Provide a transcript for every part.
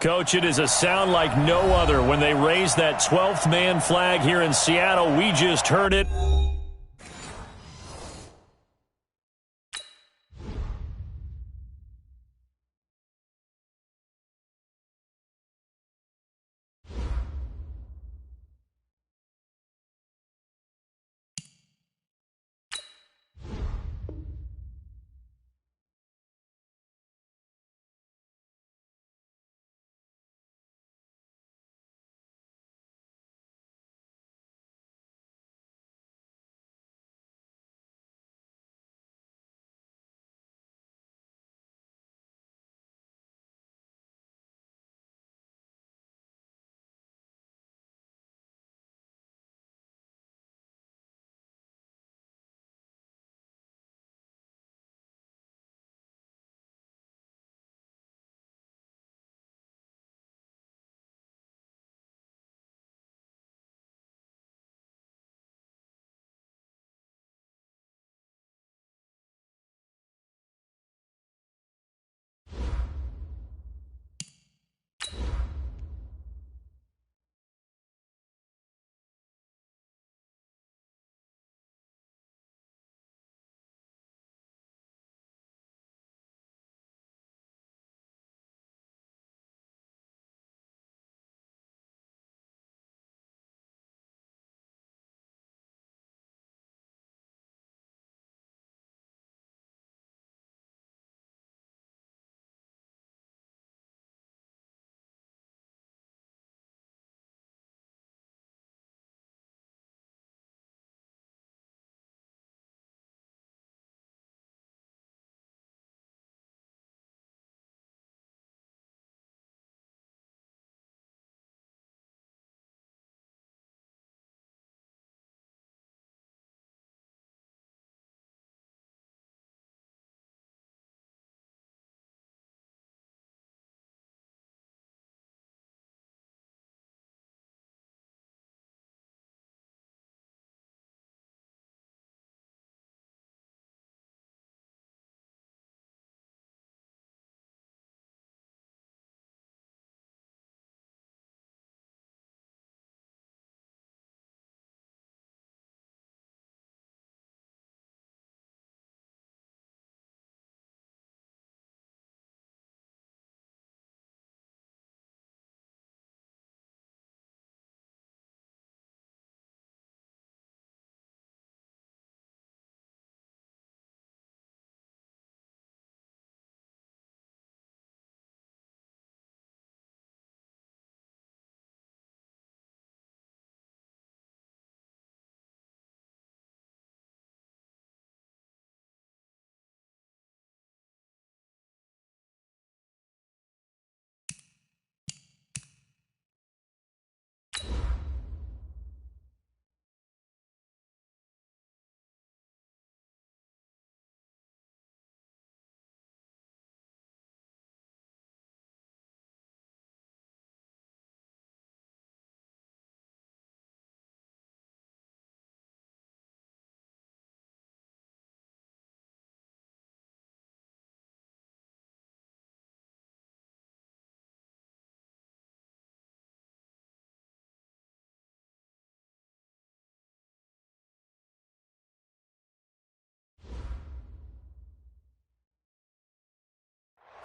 Coach, it is a sound like no other when they raise that 12th man flag here in Seattle. We just heard it.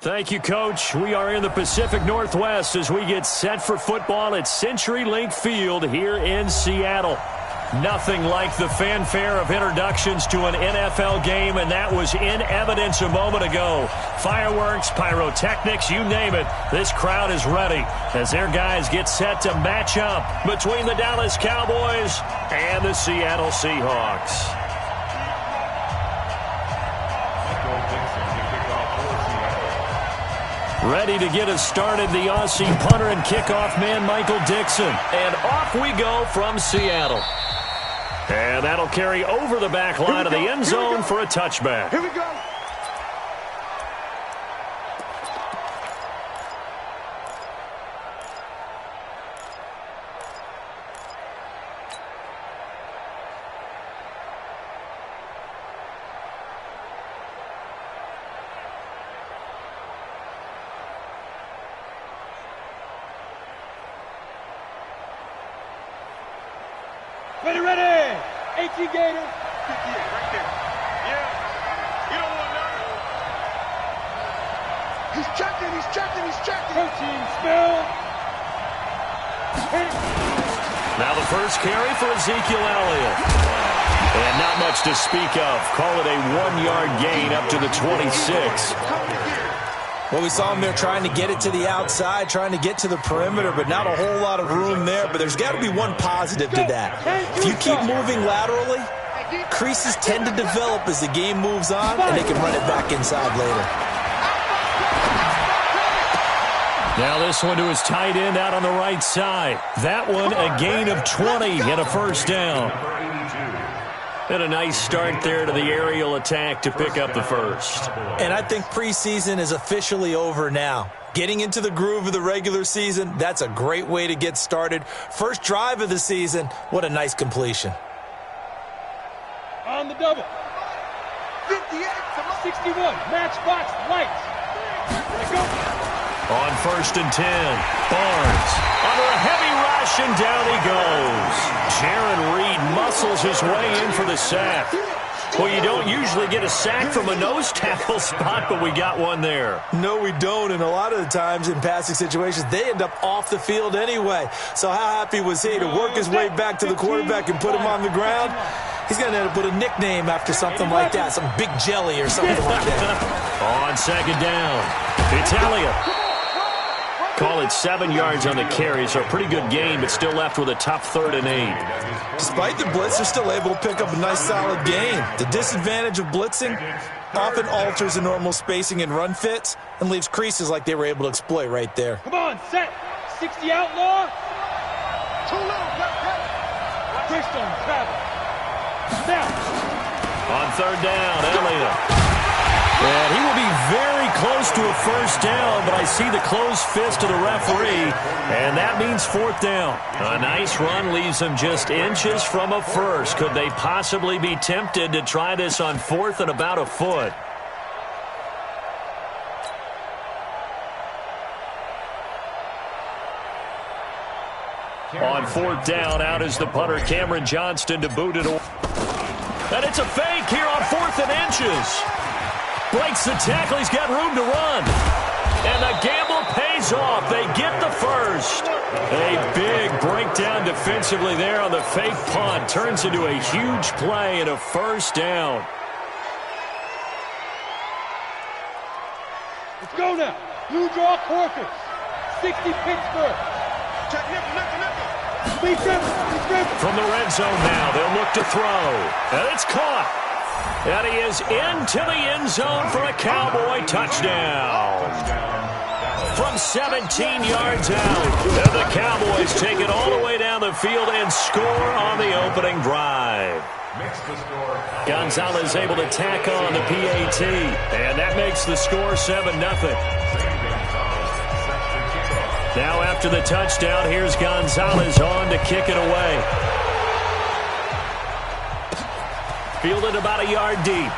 Thank you, Coach. We are in the Pacific Northwest as we get set for football at CenturyLink Field here in Seattle. Nothing like the fanfare of introductions to an NFL game, and that was in evidence a moment ago. Fireworks, pyrotechnics, you name it. This crowd is ready as their guys get set to match up between the Dallas Cowboys and the Seattle Seahawks. Ready to get us started, the Aussie punter and kickoff man, Michael Dixon. And off we go from Seattle. And that'll carry over the back line of the end zone for a touchback. Here we go. Ready, ready. 18 Gator. 58, right there. Yeah. You don't want none. He's checking, he's checking, he's checking. Coaching spell. Now the first carry for Ezekiel Elliott. And not much to speak of. Call it a 1-yard gain up to the 26. Well, we saw him there trying to get it to the outside, trying to get to the perimeter, but not a whole lot of room there. But there's got to be one positive to that. If you keep moving laterally, creases tend to develop as the game moves on, and they can run it back inside later. Now this one to his tight end out on the right side. That one a gain of 20 and a first down. And a nice start there to the aerial attack to pick up the first. And I think preseason is officially over now. Getting into the groove of the regular season, that's a great way to get started. First drive of the season, what a nice completion. On the double. 58 to 61. Matchbox lights. Let's go. On 1st and 10, Barnes under a heavy rush, and down he goes. Jaron Reed muscles his way in for the sack. Well, you don't usually get a sack from a nose tackle spot, but we got one there. No, we don't, and a lot of the times in passing situations, they end up off the field anyway. So how happy was he to work his way back to the quarterback and put him on the ground? He's going to end up with a nickname after something like that, some Big Jelly or something like that. On 2nd down, it's Elliott. Call it 7 yards on the carry, so a pretty good game, but still left with a tough 3rd and 8. Despite the blitz, they're still able to pick up a nice, solid gain. The disadvantage of blitzing often alters the normal spacing and run fits and leaves creases like they were able to exploit right there. Come on, set. 60 outlaw. Too low. Crystal travel. Now. On 3rd down, Elliott. And he will be very close to a first down, but I see the closed fist of the referee, and that means 4th down. A nice run leaves them just inches from a first. Could they possibly be tempted to try this on 4th and about a foot? On 4th down, out is the punter, Cameron Johnston, to boot it. And it's a fake here on 4th and inches. Breaks the tackle. He's got room to run. And the gamble pays off. They get the first. A big breakdown defensively there on the fake punt. Turns into a huge play and a first down. Let's go now. Blue draw Corpus. 60 Pittsburgh. From the red zone now, they'll look to throw. And it's caught. And he is into the end zone for a Cowboy touchdown. From 17 yards out, and the Cowboys take it all the way down the field and score on the opening drive. Gonzalez able to tack on the PAT, and that makes the score 7-0. Now after the touchdown, here's Gonzalez on to kick it away. Fielded about a yard deep.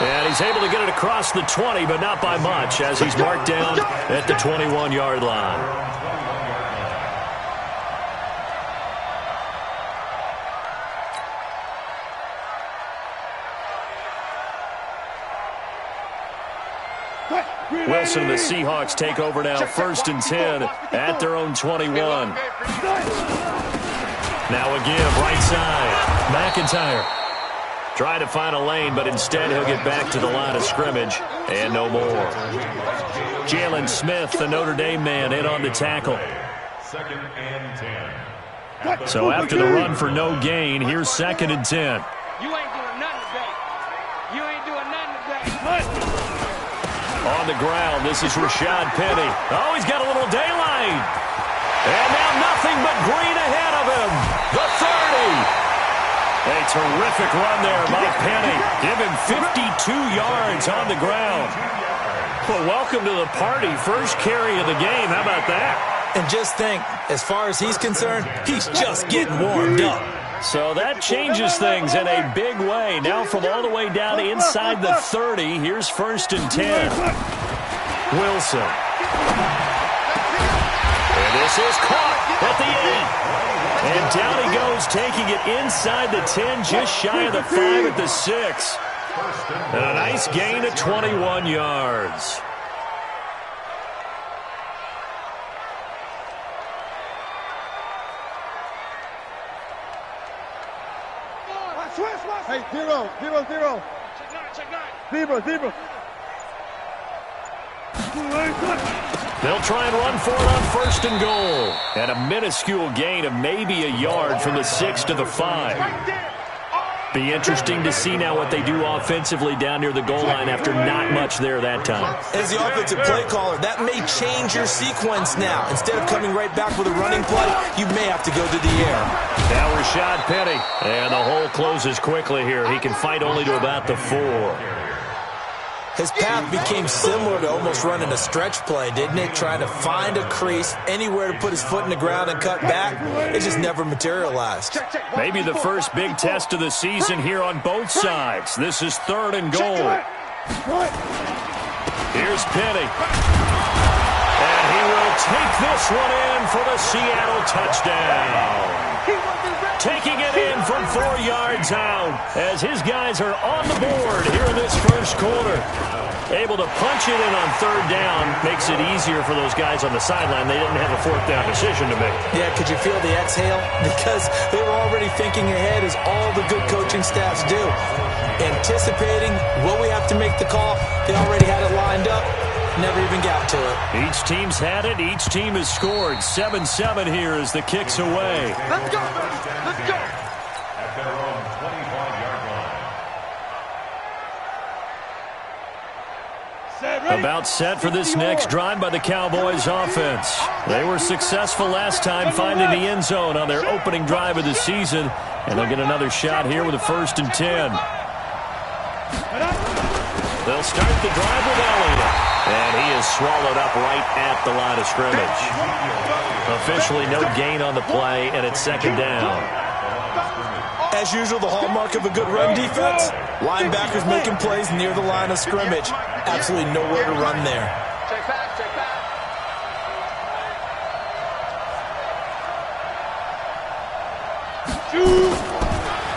And he's able to get it across the 20, but not by much, as he's marked down at the 21-yard line. Wilson and the Seahawks take over now, 1st and 10 at their own 21. Now a give, right side. McIntyre. Try to find a lane, but instead he'll get back to the line of scrimmage, and no more. Jalen Smith, the Notre Dame man, in on the tackle. 2nd and 10. So after the run for no gain, here's 2nd and 10. You ain't doing nothing today. You ain't doing nothing today. On the ground, this is Rashad Penny. Oh, he's got a little daylight. And now nothing but green ahead of him. The 30. A terrific run there by Penny. Give him 52 yards on the ground. Well, welcome to the party. First carry of the game. How about that? And just think, as far as he's concerned, he's just getting warmed up. So that changes things in a big way. Now from all the way down inside the 30, here's 1st and 10. Wilson. And this is caught at the 8. And down he goes, taking it inside the 10, just shy of the 5 at the 6. And a nice gain of 21 yards. Hey, 0, 0, 0. Zebra. They'll try and run for it on 1st and goal. And a minuscule gain of maybe a yard from the 6 to the 5. Be interesting to see now what they do offensively down near the goal line after not much there that time. As the offensive play caller, that may change your sequence now. Instead of coming right back with a running play, you may have to go to the air. Now Rashad Penny. And the hole closes quickly here. He can fight only to about the 4. His path became similar to almost running a stretch play, didn't it? Trying to find a crease, anywhere to put his foot in the ground and cut back. It just never materialized. Maybe the first big test of the season here on both sides. This is 3rd and goal. Here's Penny. And he will take this one in for the Seattle touchdown. Taking it in from 4 yards out as his guys are on the board here in this first quarter. Able to punch it in on 3rd down makes it easier for those guys on the sideline. They didn't have a 4th down decision to make. Yeah, could you feel the exhale? Because they were already thinking ahead, as all the good coaching staffs do. Anticipating what we have to make the call. They already had it lined up. Never even got to it. Each team's had it. Each team has scored. 7-7 here as the kick's away. Let's go. At their own 25-yard line. About set for this next drive by the Cowboys offense. They were successful last time finding the end zone on their opening drive of the season. And they'll get another shot here with a 1st and 10. They'll start the drive with Elliott. And he is swallowed up right at the line of scrimmage. Officially no gain on the play, and it's 2nd down. As usual, the hallmark of a good run defense, linebackers making plays near the line of scrimmage. Absolutely nowhere to run there. Check back.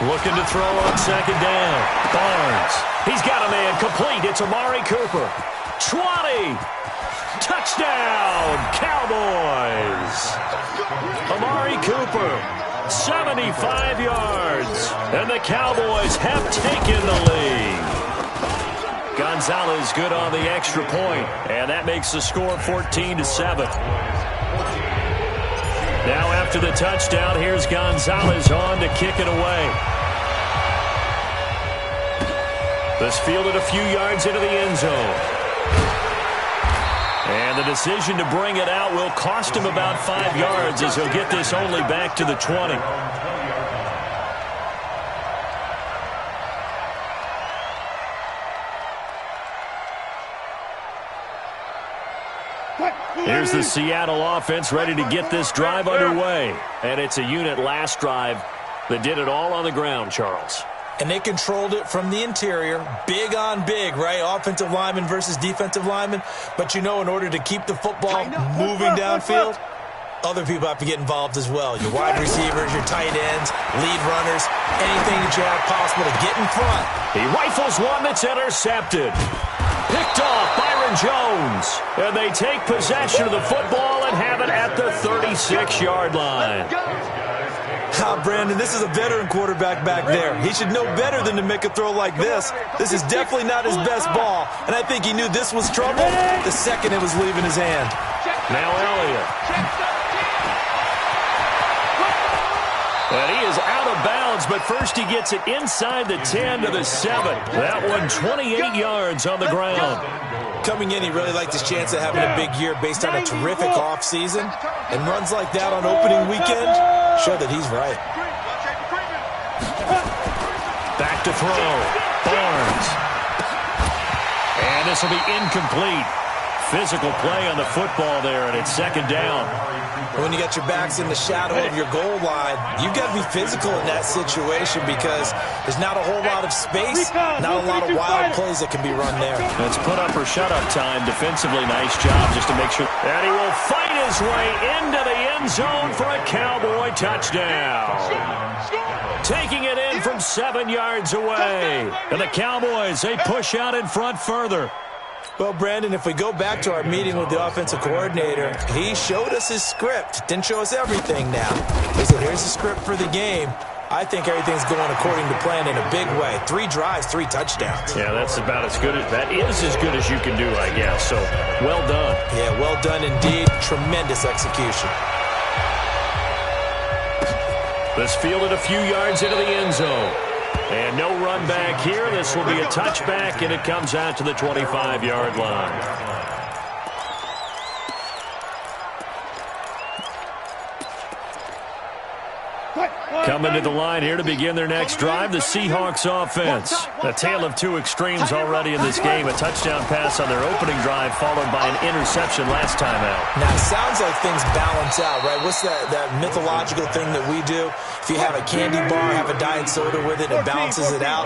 Looking to throw on 2nd down. Barnes. He's got a man complete. It's Amari Cooper. 20. Touchdown, Cowboys. Amari Cooper, 75 yards. And the Cowboys have taken the lead. Gonzalez good on the extra point, and that makes the score 14-7. Now after the touchdown, here's Gonzalez on to kick it away. This fielded a few yards into the end zone. And the decision to bring it out will cost him about 5 yards as he'll get this only back to the 20. Here's the Seattle offense ready to get this drive underway. And it's a unit last drive that did it all on the ground, Charles. And they controlled it from the interior, big on big, right? Offensive lineman versus defensive lineman. But you know, in order to keep the football moving downfield, other people have to get involved as well. Your wide receivers, your tight ends, lead runners, anything that you have possible to get in front. He rifles one that's intercepted. Picked off Byron Jones. And they take possession of the football and have it at the 36-yard line. Brandon, this is a veteran quarterback back there. He should know better than to make a throw like this. This is definitely not his best ball, and I think he knew this was trouble the second it was leaving his hand. Now Elliott. And he is out of bounds, but first he gets it inside the 10 to the 7. That one 28 yards on the ground. Coming in, he really liked his chance of having a big year based on a terrific offseason. And runs like that on opening weekend show that he's right. Back to throw. Barnes. And this will be incomplete. Physical play on the football there, and it's 2nd down. When you got your backs in the shadow of your goal line, you've got to be physical in that situation because there's not a whole lot of space, not a lot of wild plays that can be run there. It's put up or shut up time. Defensively, nice job just to make sure. And he will fight it his way into the end zone for a Cowboy touchdown. Taking it in from 7 yards away. And the Cowboys, they push out in front further. Well, Brandon, if we go back to our meeting with the offensive coordinator, he showed us his script. Didn't show us everything now. He said, here's the script for the game. I think everything's going according to plan in a big way. 3 drives, 3 touchdowns. Yeah, that's about as good as that is as good as you can do, I guess. So, well done. Yeah, well done indeed. Tremendous execution. This fielded a few yards into the end zone. And no run back here. This will be a touchback, and it comes out to the 25-yard line. Coming to the line here to begin their next drive, the Seahawks offense. A tale of 2 extremes already in this game. A touchdown pass on their opening drive followed by an interception last time out. Now, it sounds like things balance out, right? What's that mythological thing that we do? If you have a candy bar, have a diet soda with it, it balances it out.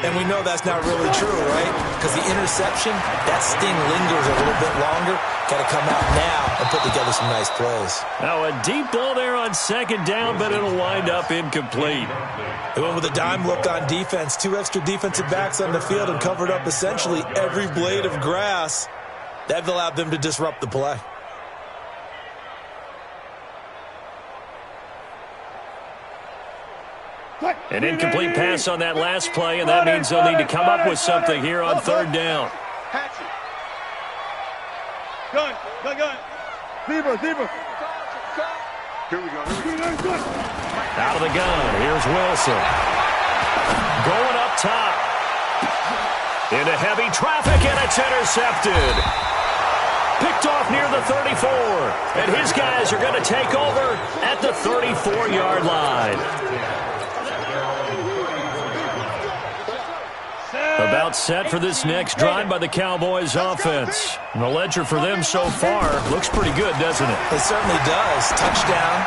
And we know that's not really true, right? Because the interception, that sting lingers a little bit longer. Got to come out now and put together some nice plays. Now, a deep ball there on second down, but it'll wind up incomplete. They went with a dime look on defense. 2 extra defensive backs on the field and covered up essentially every blade of grass. That allowed them to disrupt the play. An incomplete pass on that last play, and that means they'll need to come up with something here on third down. Gun. Zebra. Here we go. Out of the gun, here's Wilson. Going up top. Into heavy traffic, and it's intercepted. Picked off near the 34. And his guys are going to take over at the 34-yard line. About set for this next drive by the Cowboys offense. And the ledger for them so far looks pretty good, doesn't it? It certainly does. Touchdown.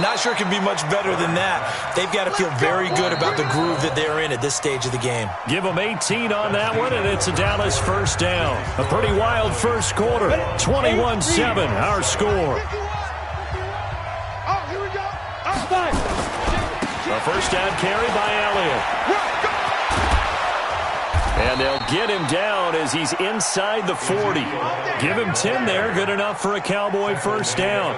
Not sure it can be much better than that. They've got to feel very good about the groove that they're in at this stage of the game. Give them 18 on that one, and it's a Dallas first down. A pretty wild first quarter. 21-7, our score. Here we go. Outside. A first down carry by Elliott. And they'll get him down as he's inside the 40. Give him 10 there, good enough for a Cowboy first down.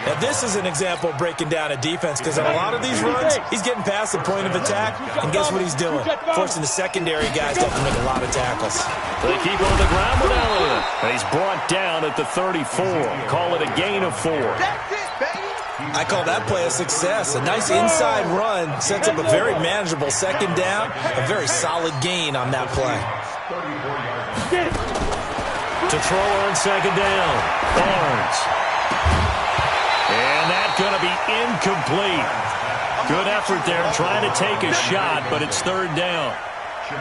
Now, this is an example of breaking down a defense because on a lot of these runs, he's getting past the point of attack, and guess what he's doing? Forcing the secondary guys to have to make a lot of tackles. They keep on the ground with Elliott. And he's brought down at the 34. Call it a gain of 4. That's it, baby. I call that play a success. A nice inside run sets up a very manageable second down. A very solid gain on that play. To throw on second down. Barnes. And that's going to be incomplete. Good effort there trying to take a shot, but it's third down.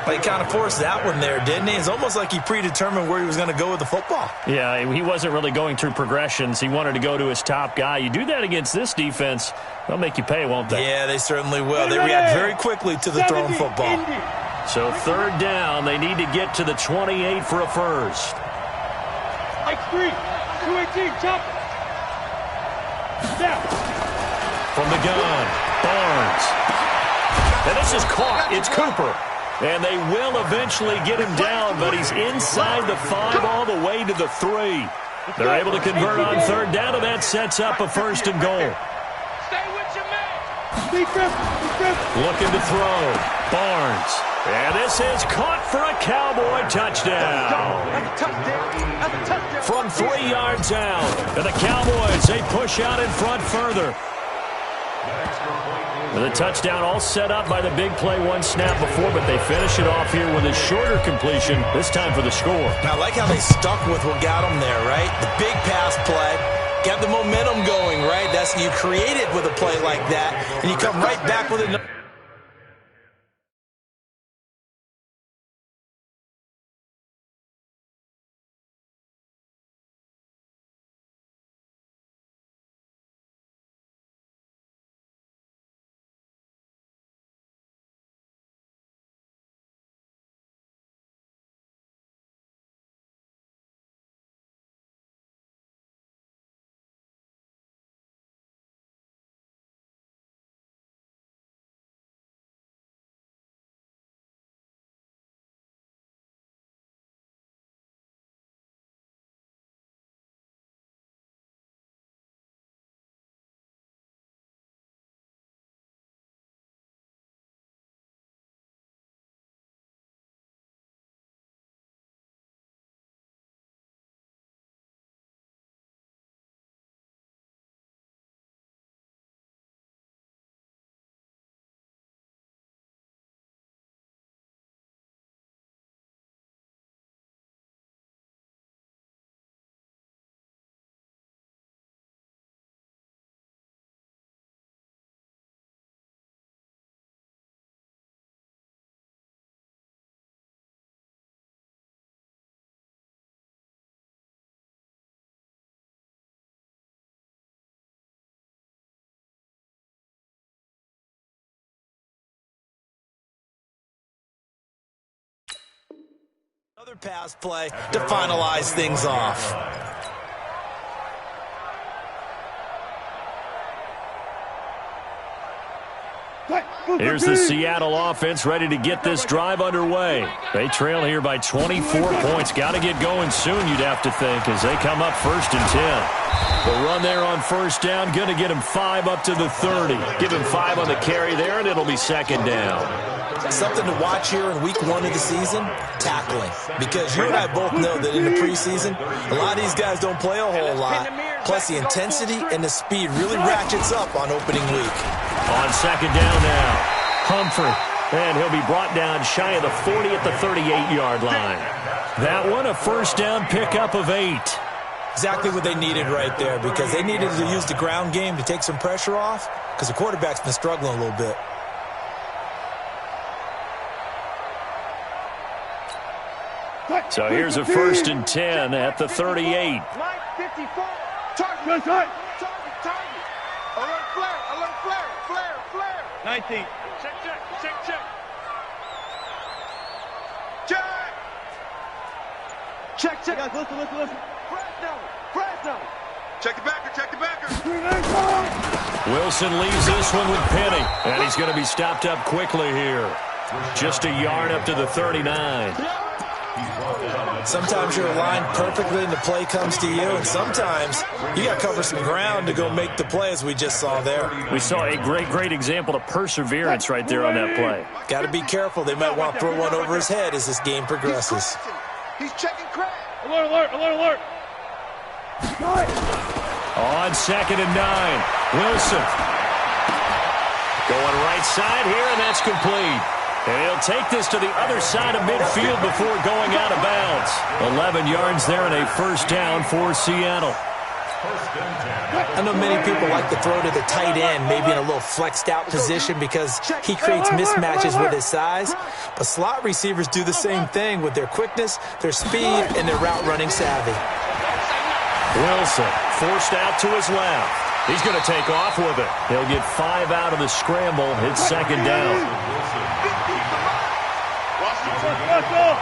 But he kind of forced that one there, didn't he? It's almost like he predetermined where he was going to go with the football. Yeah, he wasn't really going through progressions. He wanted to go to his top guy. You do that against this defense, they'll make you pay, won't they? Yeah, they certainly will. They react very quickly to the thrown football. So third down, they need to get to the 28 for a first. X3, 218, chop. Down. From the gun, Barnes. And this is caught. It's Cooper. And they will eventually get him down, but he's inside the 5 all the way to the 3. They're able to convert on third down, and that sets up a first and goal. Stay with your man. Looking to throw. Barnes. And this is caught for a Cowboy touchdown. From 3 yards out. And the Cowboys, they push out in front further. The touchdown all set up by the big play 1 snap before, but they finish it off here with a shorter completion, this time for the score. I like how they stuck with what got them there, right? The big pass play, got the momentum going, right? That's you create it with a play like that, and you come right back with it. Another pass play to finalize things off. Here's the Seattle offense ready to get this drive underway. They trail here by 24 points. Got to get going soon, you'd have to think, as they come up 1st and 10. The run there on 1st down, going to get him 5 up to the 30. Give him 5 on the carry there, and it'll be 2nd down. Something to watch here in week 1 of the season, tackling. Because you and I both know that in the preseason, a lot of these guys don't play a whole lot. Plus, the intensity and the speed really ratchets up on opening week. On 2nd down now, Humphrey. And he'll be brought down shy of the 40 at the 38-yard line. That one, a 1st down pickup of 8. Exactly what they needed right there, because they needed to use the ground game to take some pressure off, because the quarterback's been struggling a little bit. So here's a 1st and 10 at the 38. 54. Target. Target. Alert flare. 19. Check. Check. Guys, listen. Fresno. Check the backer. Wilson leaves this one with Penny, and he's going to be stopped up quickly here. Just a yard up to the 39. Sometimes you're aligned perfectly and the play comes to you, and sometimes you got to cover some ground to go make the play, as we just saw there. We saw a great example of perseverance right there on that play. Got to be careful. They might want to throw one over his head as this game progresses. He's checking crack. Alert. On 2nd and 9, Wilson. Going right side here, and that's complete. And he'll take this to the other side of midfield before going out of bounds. 11 yards there and a 1st down for Seattle. I know many people like to throw to the tight end, maybe in a little flexed out position because he creates mismatches with his size. But slot receivers do the same thing with their quickness, their speed, and their route running savvy. Wilson forced out to his left. He's going to take off with it. He'll get 5 out of the scramble. It's 2nd down. Let's go.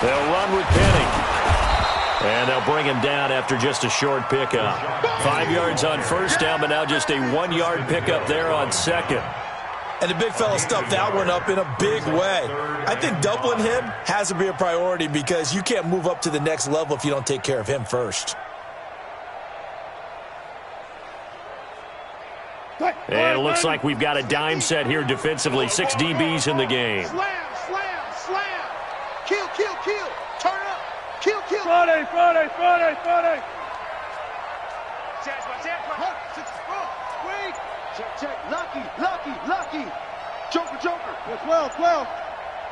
They'll run with Penny. And they'll bring him down after just a short pickup. 5 yards on 1st down, but now just a 1-yard pickup there on 2nd. And the big fella stuffed that one up in a big way. I think doubling him has to be a priority because you can't move up to the next level if you don't take care of him first. And it looks like we've got a dime set here defensively. 6 DBs in the game. Slam. Kill. Turn up. Kill. Friday. Wait. Check. Lucky. Joker.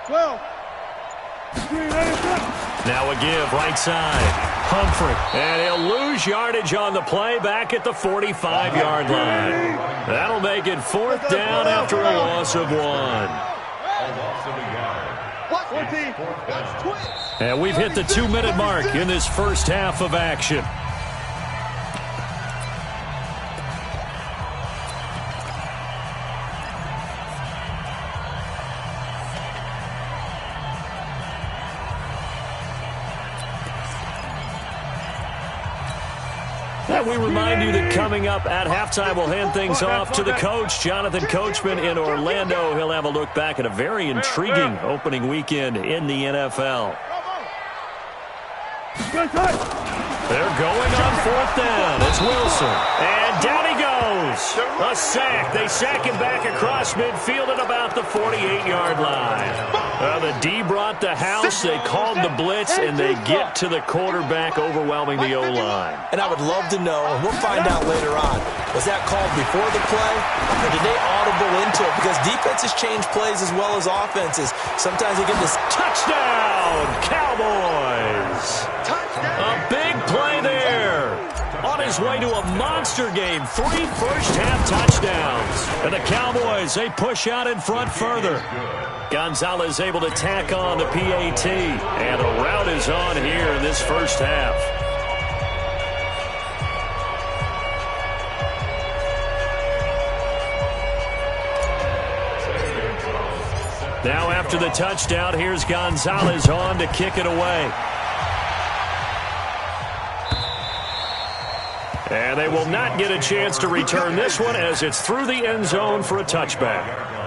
12. Now a give right side. Humphrey. And he'll lose yardage on the play back at the 45-yard line. That'll make it 4th down after a loss of 1. And we've hit the 2-minute mark in this first half of action. And we remind you that coming up at halftime, we'll hand things off to the coach, Jonathan Coachman in Orlando. He'll have a look back at a very intriguing opening weekend in the NFL. They're going on 4th down. It's Wilson. And down he goes. A sack. They sack him back across midfield at about the 48-yard line. The D brought the house. They called the blitz, and they get to the quarterback, overwhelming the O-line. And I would love to know, and we'll find out later on, was that called before the play, or did they audible into it? Because defenses change plays as well as offenses. Sometimes they get this touchdown, Cowboys. A big play there. On his way to a monster game. 3 first-half touchdowns. And the Cowboys, they push out in front further. Gonzalez able to tack on the PAT. And the rout is on here in this first half. Now after the touchdown, here's Gonzalez on to kick it away. And they will not get a chance to return this one as it's through the end zone for a touchback.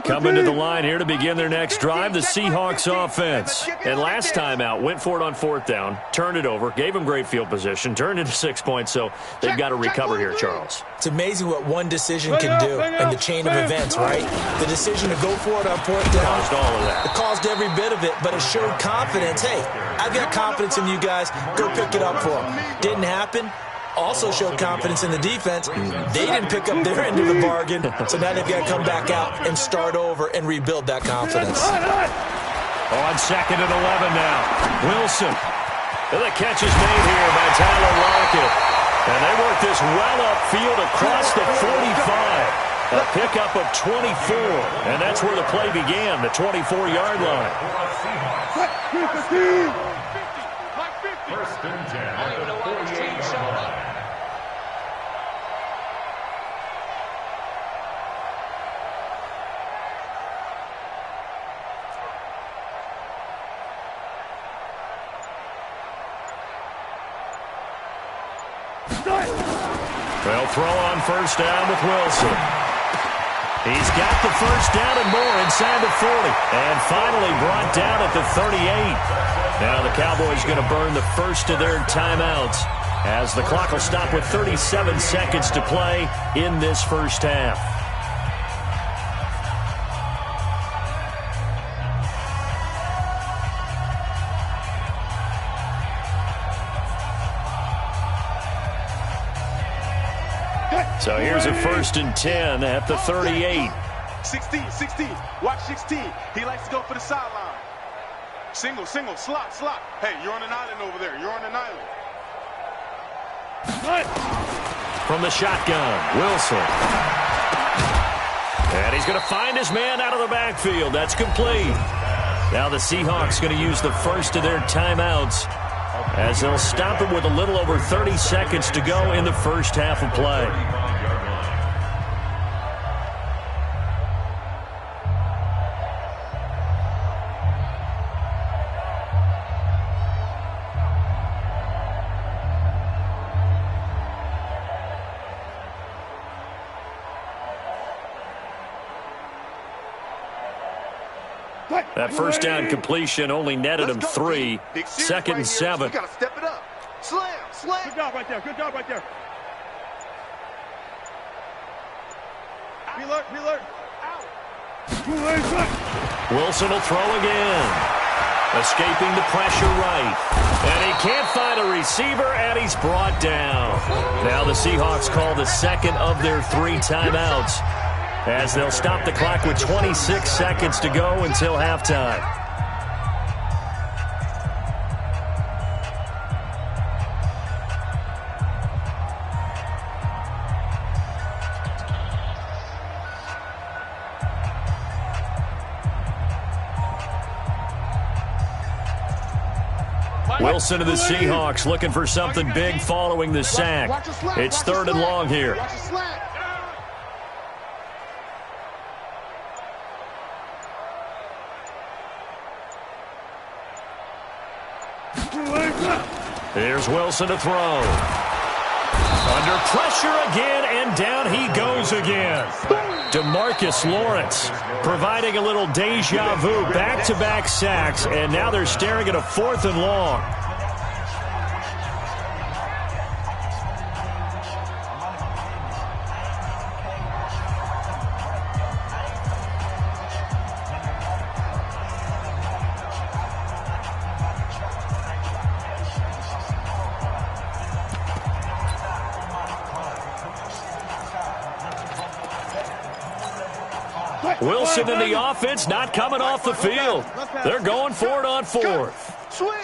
Coming to the line here to begin their next drive, the Seahawks offense. And last time out, went for it on fourth down, turned it over, gave them great field position, turned into 6 points, so they've got to recover here, Charles. It's amazing what one decision can do in the chain of events, right? The decision to go for it on fourth down. Caused all of that. It caused every bit of it, but it showed confidence. Hey, I've got confidence in you guys. Go pick it up for them. Didn't happen. Also showed confidence in the defense. They didn't pick up their end of the bargain, so now they've got to come back out and start over and rebuild that confidence. On second and 11 now. Wilson. And the catch is made here by Tyler Lockett. And they work this well upfield across the 45. A pickup of 24. And that's where the play began, the 24-yard line. First and 10. I don't even know why this team showed up. They'll throw on first down with Wilson. He's got the first down and more inside the 40. And finally brought down at the 38. Now the Cowboys going to burn the first of their timeouts as the clock will stop with 37 seconds to play in this first half. So here's a first and 10 at the 38. 16. Watch 16. He likes to go for the sideline. Single, slot. Hey, you're on an island over there. You're on an island. From the shotgun, Wilson. And he's going to find his man out of the backfield. That's complete. Now the Seahawks going to use the first of their timeouts as they'll stop him with a little over 30 seconds to go in the first half of play. That first down completion only netted him 3. Second and 7. You got to step it up. Slam. Good job right there. Reload. Wilson will throw again. Escaping the pressure right. And he can't find a receiver, and he's brought down. Now the Seahawks call the second of their 3 timeouts as they'll stop the clock with 26 seconds to go until halftime. Wilson of the Seahawks looking for something big following the sack. It's third and long here. Here's Wilson to throw. Under pressure again, and down he goes again. DeMarcus Lawrence providing a little deja vu, back-to-back sacks, and now they're staring at a 4th and long. Wilson and the offense not coming off the field. They're going for it on 4th. Switch.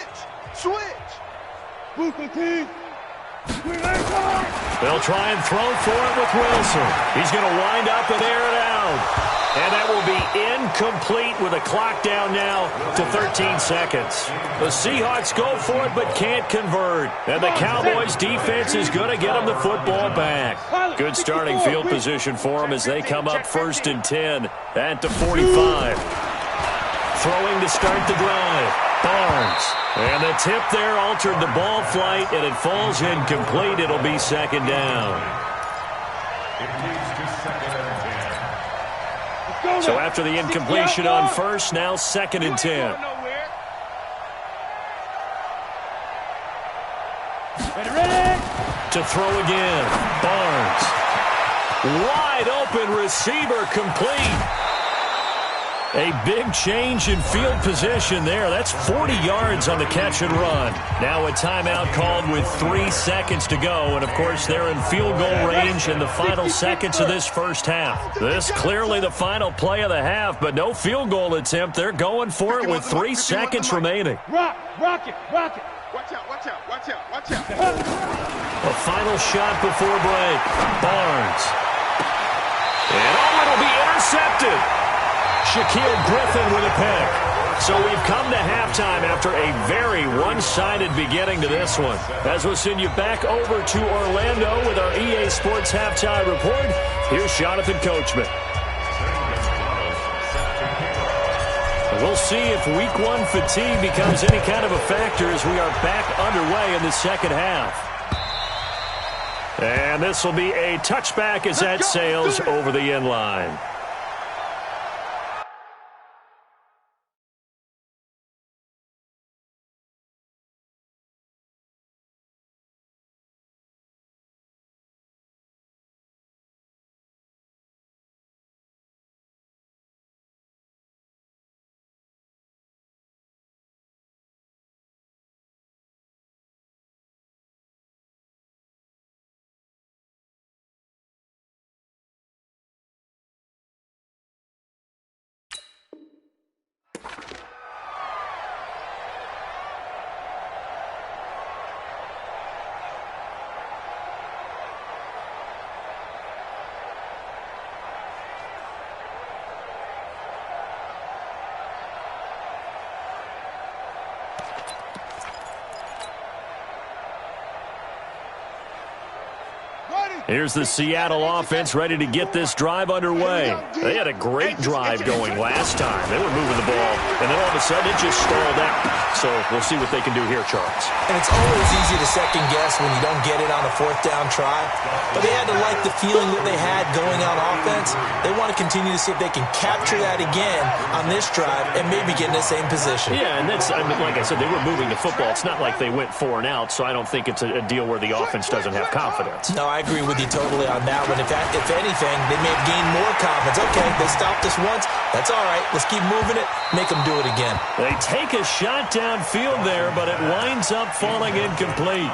They'll try and throw for it with Wilson. He's going to wind up and air it out. And that will be incomplete with a clock down now to 13 seconds. The Seahawks go for it but can't convert. And the Cowboys' defense is going to get them the football back. Good starting field position for them as they come up 1st and 10 at the 45. Throwing to start the drive. Barnes. And the tip there altered the ball flight, and it falls incomplete. It'll be 2nd down. It leads to 2nd and 10. So after the incompletion on 1st, now 2nd and 10. To throw again. Barnes. Wide open receiver complete. A big change in field position there. That's 40 yards on the catch and run. Now a timeout called with 3 seconds to go. And, of course, they're in field goal range in the final seconds of this first half. This clearly the final play of the half, but no field goal attempt. They're going for it with 3 seconds remaining. Rock it. Watch out. A final shot before break. Barnes. And it'll be intercepted. Shaquille Griffin with a pick. So we've come to halftime after a very one-sided beginning to this one. As we'll send you back over to Orlando with our EA Sports Halftime Report, here's Jonathan Coachman. We'll see if Week 1 fatigue becomes any kind of a factor as we are back underway in the second half. And this will be a touchback as that sails over the end line. Here's the Seattle offense ready to get this drive underway. They had a great drive going last time. They were moving the ball, and then all of a sudden it just stalled out. So we'll see what they can do here, Charles. And it's always easy to second guess when you don't get it on a 4th down try. But they had to like the feeling that they had going on offense. They want to continue to see if they can capture that again on this drive and maybe get in the same position. Yeah, and that's, like I said, they were moving the football. It's not like they went 4 and out, so I don't think it's a deal where the offense doesn't have confidence. No, I agree with you totally on that one. If anything, they may have gained more confidence. Okay, they stopped us once. That's all right. Let's keep moving it. Make them do it again. They take a shot downfield there, but it winds up falling incomplete.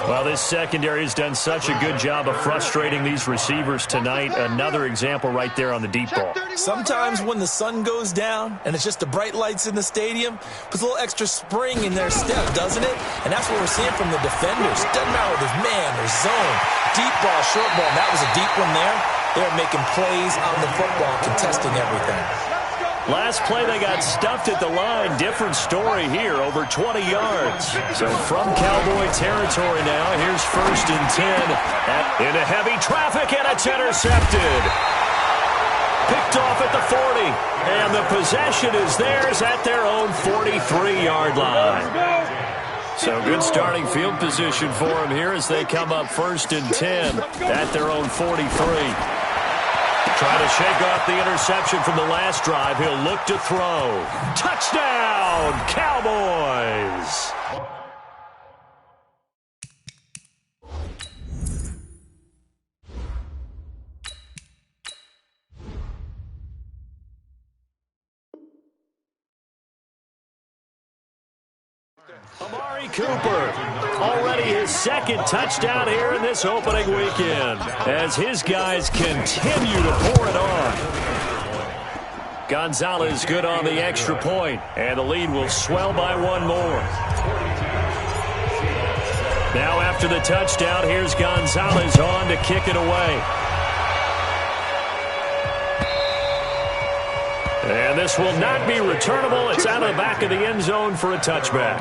Well, this secondary has done such a good job of frustrating these receivers tonight. Another example right there on the deep ball. Sometimes when the sun goes down and it's just the bright lights in the stadium, puts a little extra spring in their step, doesn't it? And that's what we're seeing from the defenders. Doesn't matter whether there's man or zone. Deep ball, short ball. And that was a deep one there. They're making plays on the football, contesting everything. Last play, they got stuffed at the line. Different story here, over 20 yards. So from Cowboy territory now, here's 1st and 10. Into heavy traffic, and it's intercepted. Picked off at the 40. And the possession is theirs at their own 43-yard line. So good starting field position for them here as they come up 1st and 10 at their own 43. Trying to shake off the interception from the last drive. He'll look to throw. Touchdown, Cowboys! Amari Cooper, already his 2nd touchdown here in this opening weekend, as his guys continue to pour it on. Gonzalez good on the extra point, and the lead will swell by 1 more. Now after the touchdown, here's Gonzalez on to kick it away. this will not be returnable. It's out of the back of the end zone for a touchback.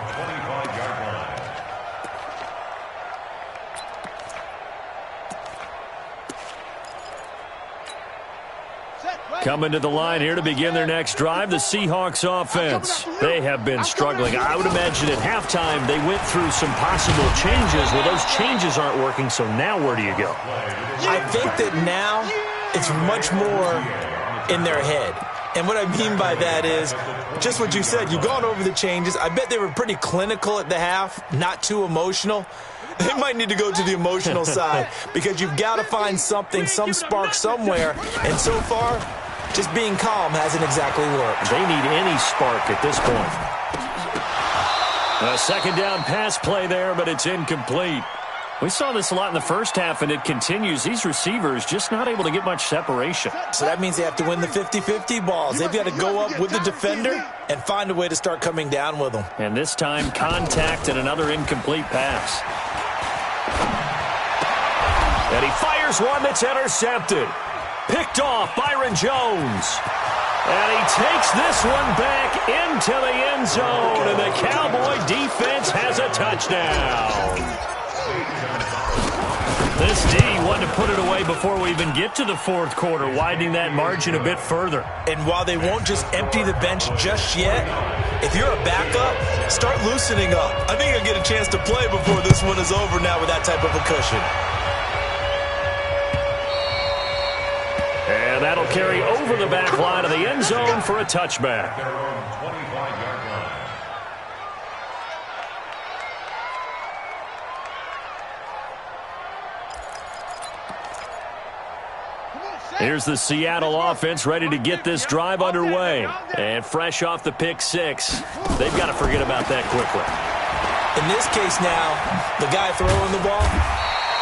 Coming to the line here to begin their next drive, the Seahawks offense. They have been struggling. I would imagine at halftime they went through some possible changes. Well, those changes aren't working, so now where do you go? I think that now it's much more in their head. And what I mean by that is just what you said. You've gone over the changes. I bet they were pretty clinical at the half, not too emotional. They might need to go to the emotional side because you've got to find something, some spark somewhere. And so far, just being calm hasn't exactly worked. They need any spark at this point. A second down pass play there, but it's incomplete. We saw this a lot in the first half, and it continues. These receivers just not able to get much separation. So that means they have to win the 50-50 balls. They've got to go up with the defender and find a way to start coming down with them. And this time, contact and another incomplete pass. And he fires one that's intercepted. Picked off Byron Jones. And he takes this one back into the end zone. And the Cowboy defense has a touchdown. This D wanted to put it away before we even get to the fourth quarter, widening that margin a bit further. And while they won't just empty the bench just yet, if you're a backup, start loosening up. I think you'll get a chance to play before this one is over now with that type of a cushion. And that'll carry over the back line of the end zone for a touchback. Here's the Seattle offense ready to get this drive underway. And fresh off the pick six, they've got to forget about that quickly. In this case now, the guy throwing the ball,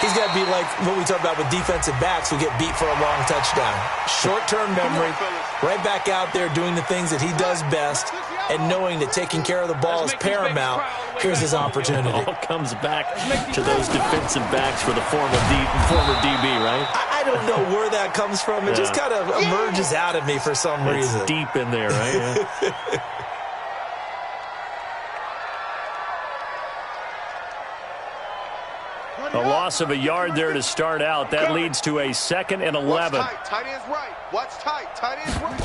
he's got to be like what we talk about with defensive backs who get beat for a long touchdown. Short-term memory, right back out there doing the things that he does best, and knowing that taking care of the ball is paramount. Here's his opportunity. It all comes back to those defensive backs for the former DB, right? I don't know where that comes from. It just kind of emerges out of me for some reason. It's deep in there, right? A loss of a yard there to start out. That leads to a 2nd and 11. Tight end's right. Watch tight. Tight end's right.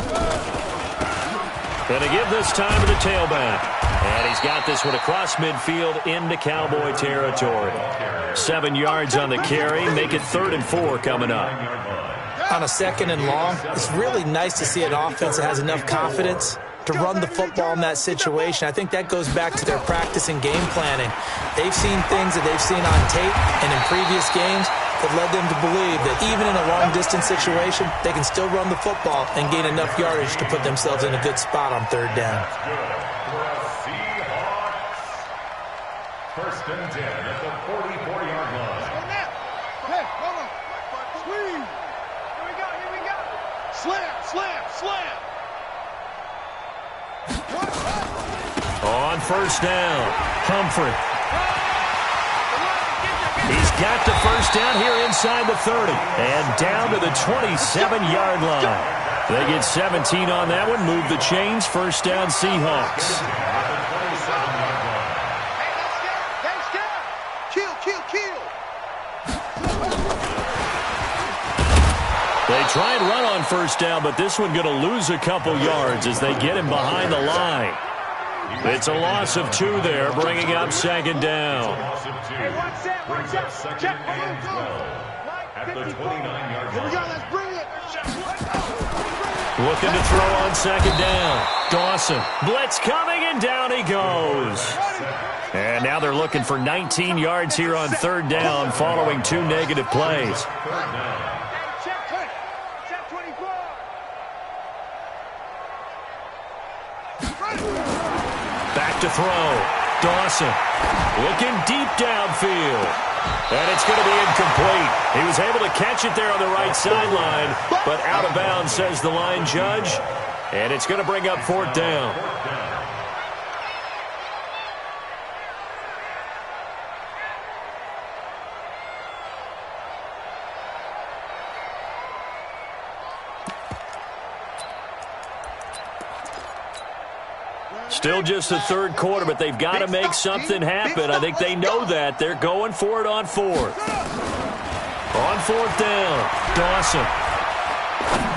Gonna give this time to the tailback. And he's got this one across midfield into Cowboy territory. 7 yards on the carry. Make it 3rd and 4 coming up. On a 2nd and long, it's really nice to see an offense that has enough confidence to run the football in that situation. I think that goes back to their practice and game planning. They've seen things that they've seen on tape and in previous games that led them to believe that even in a long-distance situation, they can still run the football and gain enough yardage to put themselves in a good spot on 3rd down. First and 10 at the 44-yard line. Hey, come on. Squeeze. Here we go. Slam. On 1st down, Humphrey. He's got the 1st down here inside the 30. And down to the 27-yard line. They get 17 on that one. Move the chains. 1st down, Seahawks. They try and run on 1st down, but this one going to lose a couple yards as they get him behind the line. It's a loss of 2 there, bringing up 2nd down. Brings up 2nd and 12 at the 29-yard line. Let's bring it. Looking to throw on 2nd down. Dawson, blitz coming, and down he goes. And now they're looking for 19 yards here on 3rd down following 2 negative plays. Back to throw. Dawson looking deep downfield. And it's going to be incomplete. He was able to catch it there on the right sideline, but out of bounds, says the line judge. And it's going to bring up 4th down. Still just the third quarter, but they've got to make something happen. I think they know that. They're going for it on fourth. On fourth down, Dawson.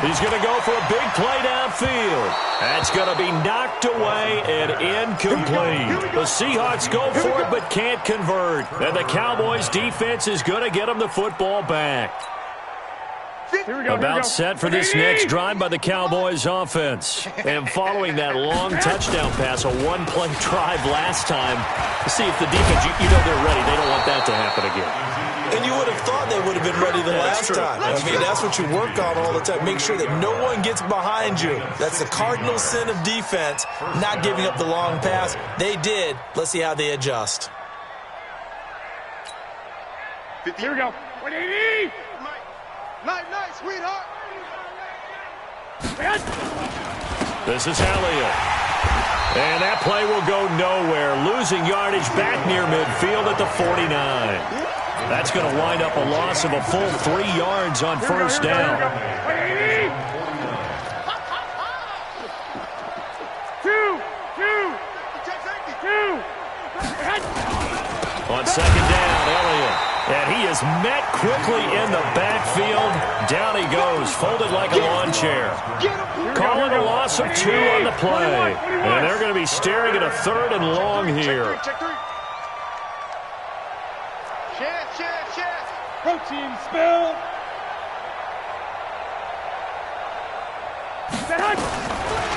He's going to go for a big play downfield. That's going to be knocked away and incomplete. The Seahawks go for it but can't convert. And the Cowboys' defense is going to get them the football back. About set for this next drive by the Cowboys offense. And following that long touchdown pass, a one-play drive last time, to see if the defense, you know they're ready. They don't want that to happen again. And you would have thought they would have been ready the last time. I mean, that's what you work on all the time. Make sure that no one gets behind you. That's the cardinal sin of defense, not giving up the long pass. They did. Let's see how they adjust. Here we go. 180. Night, sweetheart. This is Elliott. And that play will go nowhere. Losing yardage back near midfield at the 49. That's going to wind up a loss of a full 3 yards on first down. 2. On second down, Elliott. And he is met quickly in the backfield. Down he goes, folded like a lawn chair. Calling a loss of 2 on the play. And they're going to be staring at a 3rd and long here. Protein spill.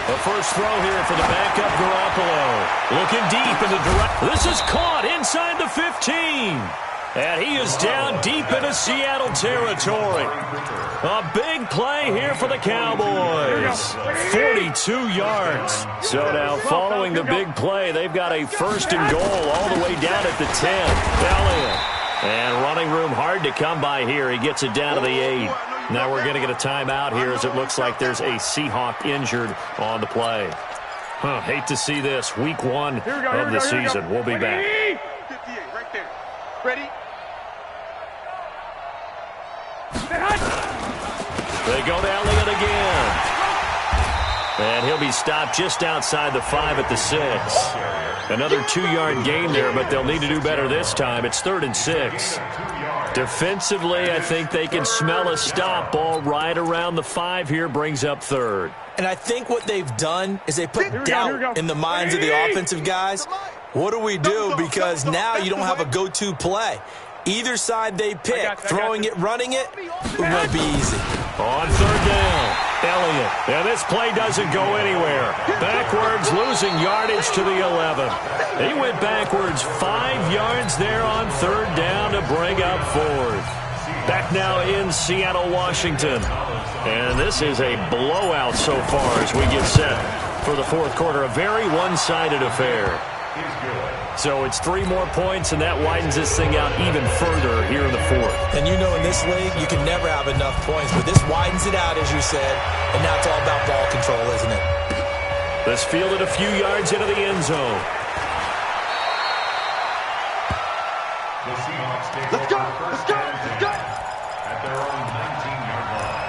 The first throw here for the backup Garoppolo. Looking deep in the direct. This is caught inside the 15. And he is down deep into Seattle territory. A big play here for the Cowboys. 42 yards. So now following the big play, they've got a 1st and goal all the way down at the 10. Elliott. And running room hard to come by here. He gets it down to the 8. Now we're going to get a timeout here as it looks like there's a Seahawk injured on the play. Hate to see this. Week 1 of the season. We'll be back. 58, right there. Ready? They go to Elliott again. And he'll be stopped just outside the 5 at the 6. Another 2-yard gain there, but they'll need to do better this time. It's 3rd and 6. Defensively, I think they can smell a stop ball right around the 5 here, brings up 3rd. And I think what they've done is they put doubt in the minds of the offensive guys. What do we do? Because now you don't have a go-to play. Either side they pick, throwing it, running it, it won't be easy. On 3rd down, Elliott. And this play doesn't go anywhere. Backwards, losing yardage to the 11. He went backwards 5 yards there on 3rd down to bring up 4th. Back now in Seattle, Washington. And this is a blowout so far as we get set for the 4th quarter. A very one-sided affair. So it's 3 more points, and that widens this thing out even further here in the 4th. And you know in this league, you can never have enough points, but this widens it out, as you said, and now it's all about ball control, isn't it? This fielded a few yards into the end zone. Let's go! Let's go! Let's go! At their own 19-yard line.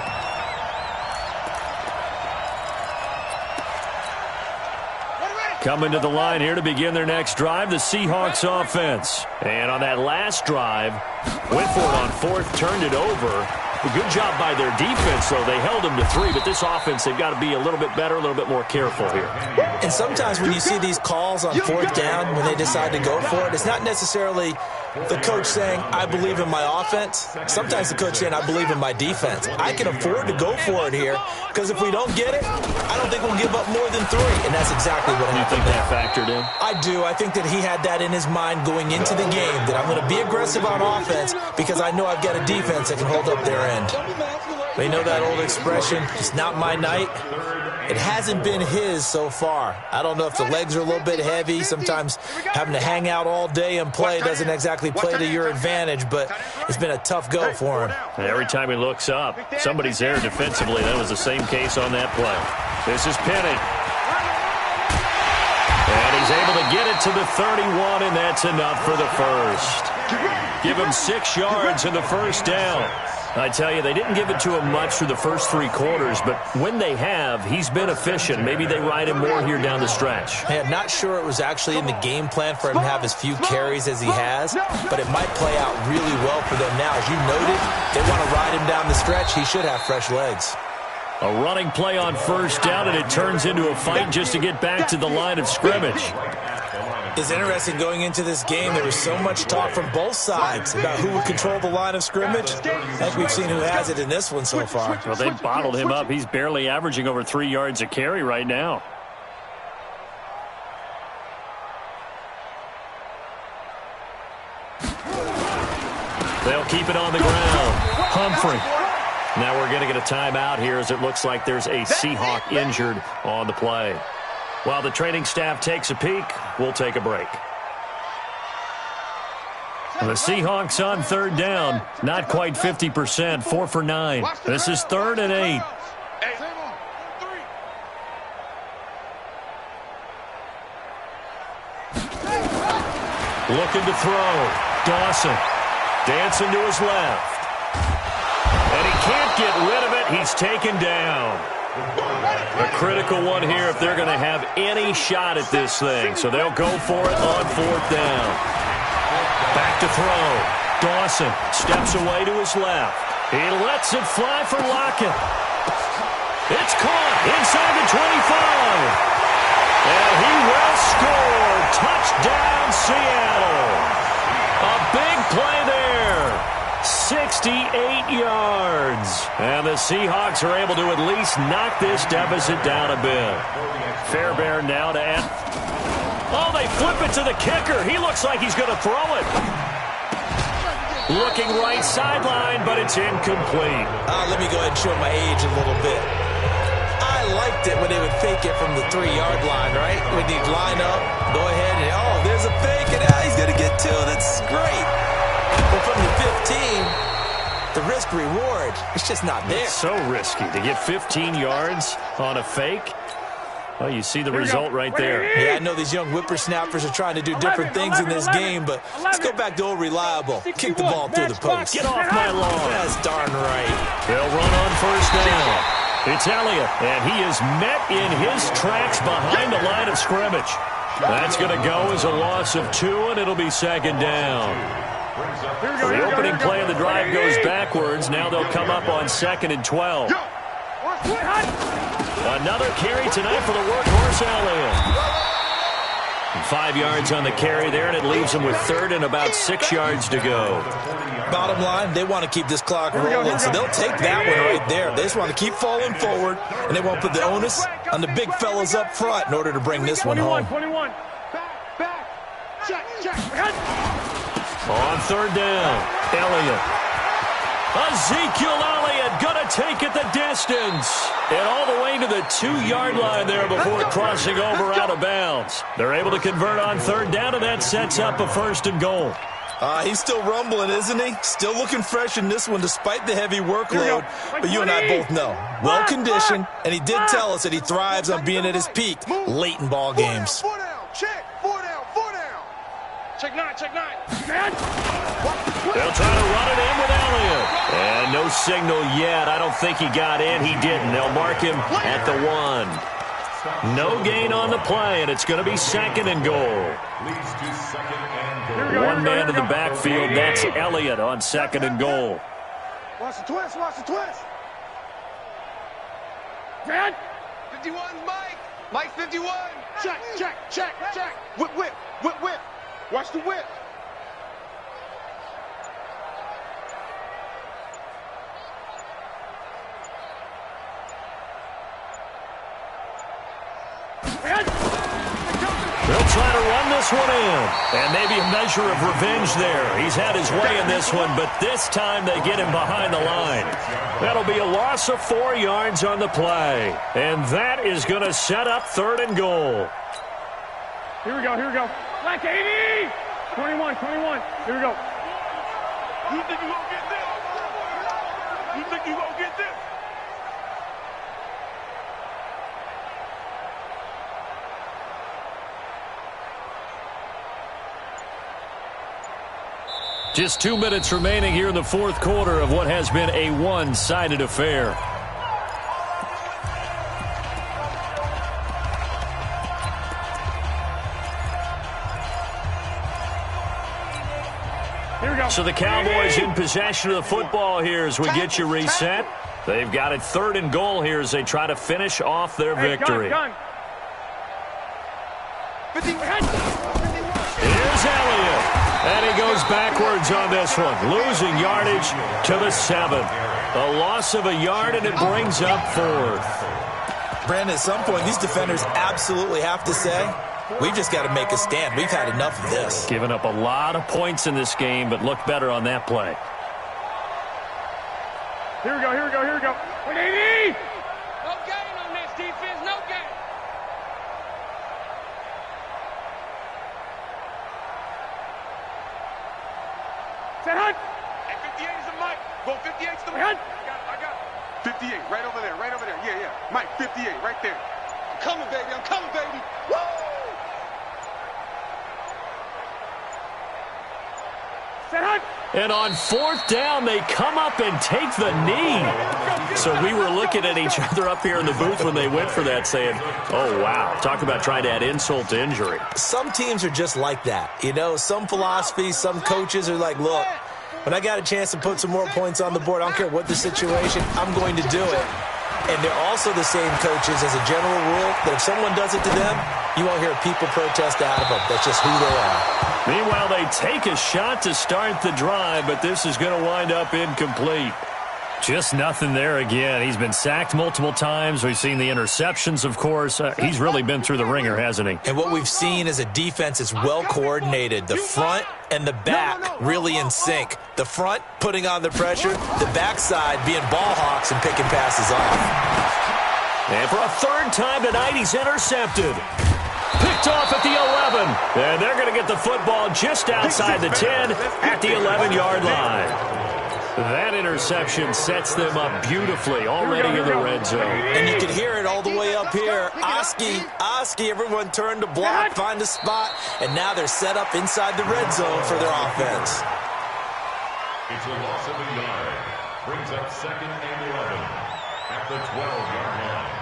Coming to the line here to begin their next drive, the Seahawks offense. And on that last drive, went for it on 4th, turned it over. A good job by their defense, though. They held them to 3, but this offense, they've got to be a little bit better, a little bit more careful here. And sometimes when you see these calls on 4th down, when they decide to go for it, it's not necessarily the coach saying, I believe in my offense. Sometimes the coach saying, I believe in my defense. I can afford to go for it here, because if we don't get it, I don't think we'll give up more than 3. And that's exactly what happened. You think that factored in? I do. I think that he had that in his mind going into the game, that I'm going to be aggressive on offense because I know I've got a defense that can hold up their end. They know that old expression, it's not my night. It hasn't been his so far. I don't know if the legs are a little bit heavy. Sometimes having to hang out all day and play doesn't exactly play to your advantage, but it's been a tough go for him. Every time he looks up, somebody's there defensively. That was the same case on that play. This is Penny. And he's able to get it to the 31, and that's enough for the first. Give him 6 yards in the first down. I tell you, they didn't give it to him much through the first 3 quarters, but when they have, he's been efficient. Maybe they ride him more here down the stretch. Yeah, not sure it was actually in the game plan for him to have as few carries as he has, but it might play out really well for them now. As you noted, they want to ride him down the stretch. He should have fresh legs. A running play on first down, and it turns into a fight just to get back to the line of scrimmage. It's interesting going into this game. There was so much talk from both sides about who would control the line of scrimmage. I think we've seen who has it in this one so far. Well, they bottled him up. He's barely averaging over 3 yards a carry right now. They'll keep it on the ground. Humphrey. Now we're going to get a timeout here as it looks like there's a Seahawk injured on the play. While the training staff takes a peek, we'll take a break. The Seahawks on third down, not quite 50%, 4 for 9. This is 3rd and 8. Looking to throw. Dawson dancing to his left. And he can't get rid of it. He's taken down. A critical one here if they're going to have any shot at this thing. So they'll go for it on 4th down. Back to throw. Dawson steps away to his left. He lets it fly for Lockett. It's caught inside the 25. And he will score. Touchdown, Seattle. A big play there. 68 yards. And the Seahawks are able to at least knock this deficit down a bit. Fairbairn now to end. Oh, they flip it to the kicker. He looks like he's going to throw it. Looking right sideline, but it's incomplete. Let me go ahead and show my age a little bit. I liked it when they would fake it from the 3-yard line, right? When you'd line up, go ahead and, oh, there's a fake, and now he's going to get 2. That's great. But from the 15, the risk-reward, it's just not there. It's so risky to get 15 yards on a fake. Well, you see the result right there. Yeah, I know these young whippersnappers are trying to do different things in this game, but let's go back to old reliable. Kick the ball through the post. Get off my lawn. That's darn right. They'll run on first down. It's Elliott, and he is met in his tracks behind the line of scrimmage. That's going to go as a loss of 2, and it'll be 2nd down. The opening play of the drive goes backwards. Now they'll come up on 2nd and 12. Another carry tonight for the workhorse Elliott. 5 yards on the carry there, and it leaves them with 3rd and about 6 yards to go. Bottom line, they want to keep this clock rolling, so they'll take that one right there. They just want to keep falling forward, and they won't put the onus on the big fellas up front in order to bring this one home. 21. Back. Check. On 3rd down, Elliott. Ezekiel Elliott going to take it the distance. And all the way to the 2-yard line there before crossing over out of bounds. They're able to convert on 3rd down, and that sets up a 1st and goal. He's still rumbling, isn't he? Still looking fresh in this one despite the heavy workload. But you and I both know, well-conditioned, and he did tell us that he thrives on being at his peak late in ball games. 4 down, check. 4 down. Check 9. They'll try to run it in with Elliott. And no signal yet. I don't think he got in. He didn't. They'll mark him at the 1. No gain on the play, and it's going to be 2nd and goal. One man in the backfield. That's Elliott on 2nd and goal. Watch the twist. 51's Mike. Mike 51. Check. Whip. Watch the whip. They'll try to run this one in. And maybe a measure of revenge there. He's had his way in this one, but this time they get him behind the line. That'll be a loss of 4 yards on the play. And that is going to set up 3rd and goal. Here we go. Black 80! 21. Here we go. You think you won't get this? Just 2 minutes remaining here in the fourth quarter of what has been a one-sided affair. Here we go. So the Cowboys in possession of the football here as we get you reset. They've got it 3rd and goal here as they try to finish off their victory. Gun. Here's Elliott. And he goes backwards on this one, losing yardage to the 7. A loss of a yard, and it brings up 4th. Brandon, at some point, these defenders absolutely have to say, we've just got to make a stand. We've had enough of this. Given up a lot of points in this game, but looked better on that play. Here we go, here we go, here we go. 180! No gain on this defense, no gain. Set hunt! Hey, 58 is the Mike. Go 58 is the Hunt! I got it. 58, right over there, right over there. Yeah, yeah. Mike, 58, right there. I'm coming, baby, I'm coming, baby. Woo! Set hunt! And on 4th down, they come up and take the knee. So we were looking at each other up here in the booth when they went for that saying, oh, wow. Talk about trying to add insult to injury. Some teams are just like that. You know, some philosophies, some coaches are like, look, when I got a chance to put some more points on the board, I don't care what the situation, I'm going to do it. And they're also the same coaches as a general rule that if someone does it to them, you won't hear people protest out of them. That's just who they are. Meanwhile, they take a shot to start the drive, but this is going to wind up incomplete. Just nothing there again. He's been sacked multiple times. We've seen the interceptions, of course. He's really been through the ringer, hasn't he? And what we've seen is a defense that's well coordinated. The front and the back really in sync. The front putting on the pressure, the backside being ball hawks and picking passes off. And for a 3rd time tonight, he's intercepted. Picked off at the 11. And they're going to get the football just outside the 10 at the 11-yard line. That interception sets them up beautifully already in the red zone. And you can hear it all the way up here. Oski, everyone turned to block, find a spot, and now they're set up inside the red zone for their offense. It's a loss of a yard. Brings up 2nd and 11 at the 12-yard line.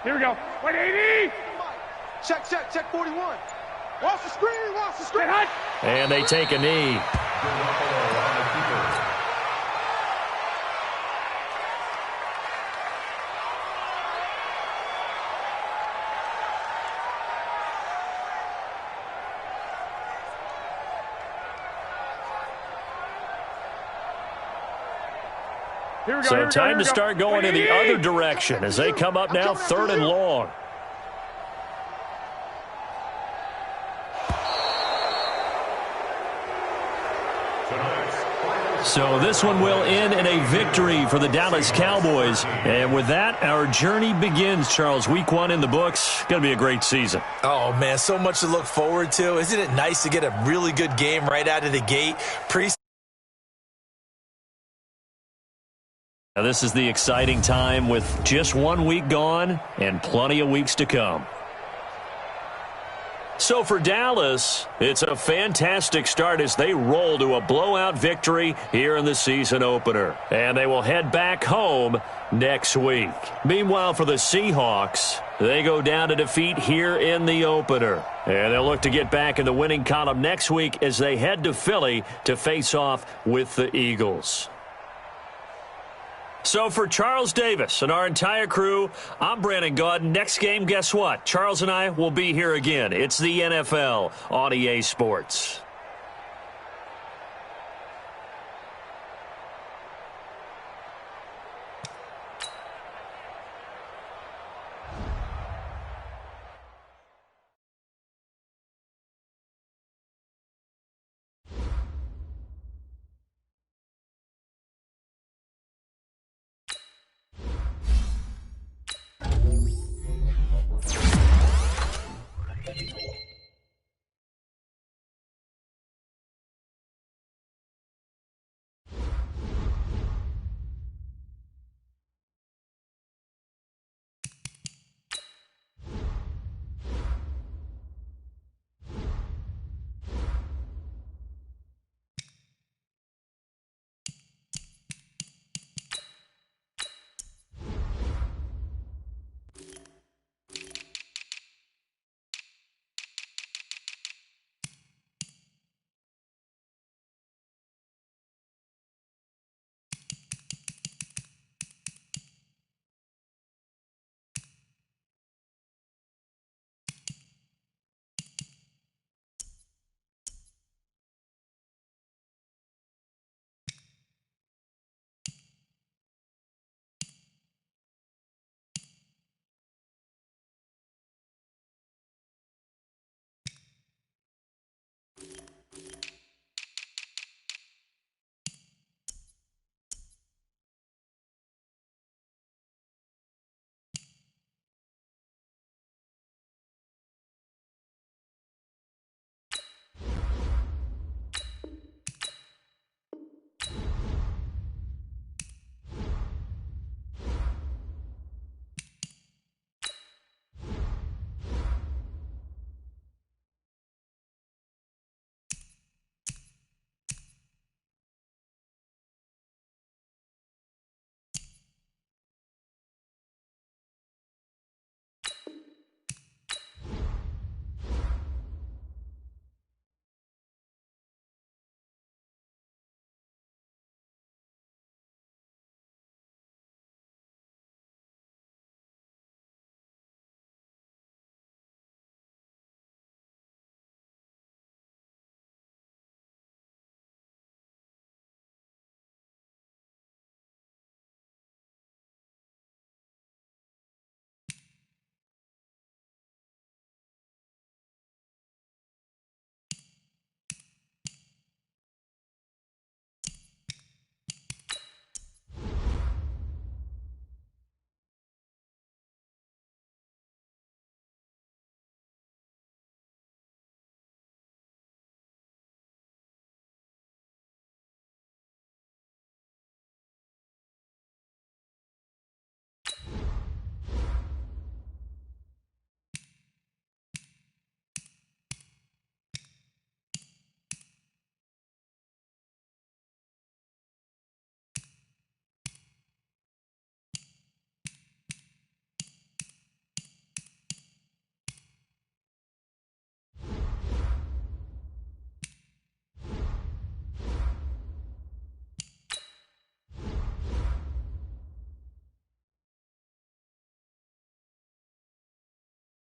Here we go. 180! Check 41. Watch the screen, watch the screen. Set hunt! And they take a knee. So time to start going in the other direction as they come up now 3rd and long. So this one will end in a victory for the Dallas Cowboys. And with that, our journey begins, Charles. Week 1 in the books. Going to be a great season. Oh, man, so much to look forward to. Isn't it nice to get a really good game right out of the gate? Now, this is the exciting time with just 1 week gone and plenty of weeks to come. So for Dallas, it's a fantastic start as they roll to a blowout victory here in the season opener. And they will head back home next week. Meanwhile, for the Seahawks, they go down to defeat here in the opener. And they'll look to get back in the winning column next week as they head to Philly to face off with the Eagles. So for Charles Davis and our entire crew, I'm Brandon Gaudin. Next game, guess what? Charles and I will be here again. It's the NFL on EA Sports.